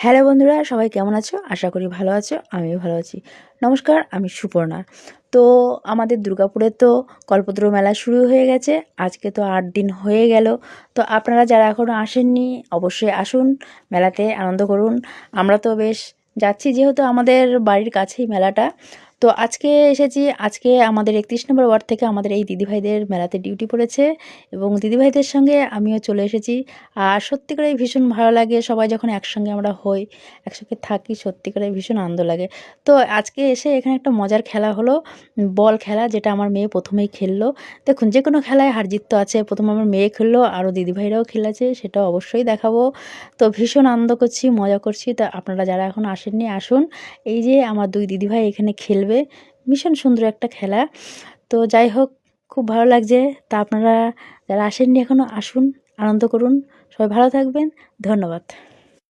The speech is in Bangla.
হ্যালো বন্ধুরা, সবাই কেমন আছো? আশা করি ভালো আছো, আমিও ভালো আছি। নমস্কার, আমি সুপর্ণা। তো আমাদের দুর্গাপুরে তো কল্পতরু মেলা শুরু হয়ে গেছে। আজকে তো 8 দিন হয়ে গেল। তো আপনারা যারা এখনও আসেননি অবশ্যই আসুন, মেলাতে আনন্দ করুন। আমরা তো বেশ যাচ্ছি, যেহেতু আমাদের বাড়ির কাছেই মেলাটা। তো আজকে এসেছি। আজকে আমাদের 31 নম্বর ওয়ার্ড থেকে আমাদের এই দিদিভাইদের মেলাতে ডিউটি পড়েছে এবং দিদিভাইদের সঙ্গে আমিও চলে এসেছি। আর সত্যি করেই ভীষণ ভালো লাগে, সবাই যখন একসঙ্গে আমরা হই, একসঙ্গে থাকি, সত্যি করে ভীষণ আনন্দ লাগে। তো আজকে এসে এখানে একটা মজার খেলা হলো, বল খেলা, যেটা আমার মেয়ে প্রথমেই খেললো। দেখুন, যে কোনো খেলায় হার জিত তো আছে। প্রথমে আমার মেয়ে খেললো, আরও দিদিভাইরাও খেলেছে, সেটাও অবশ্যই দেখাবো। তো ভীষণ আনন্দ করছি, মজা করছি। তা আপনারা যারা এখন আসেননি আসুন। এই যে আমার 2 দিদিভাই এখানে খেলবে, ভীষণ সুন্দর একটা খেলা। তো যাই হোক, খুব ভালো লাগছে। তা আপনারা যারা আসেননি এখনও আসুন, আনন্দ করুন। সবাই ভালো থাকবেন। ধন্যবাদ।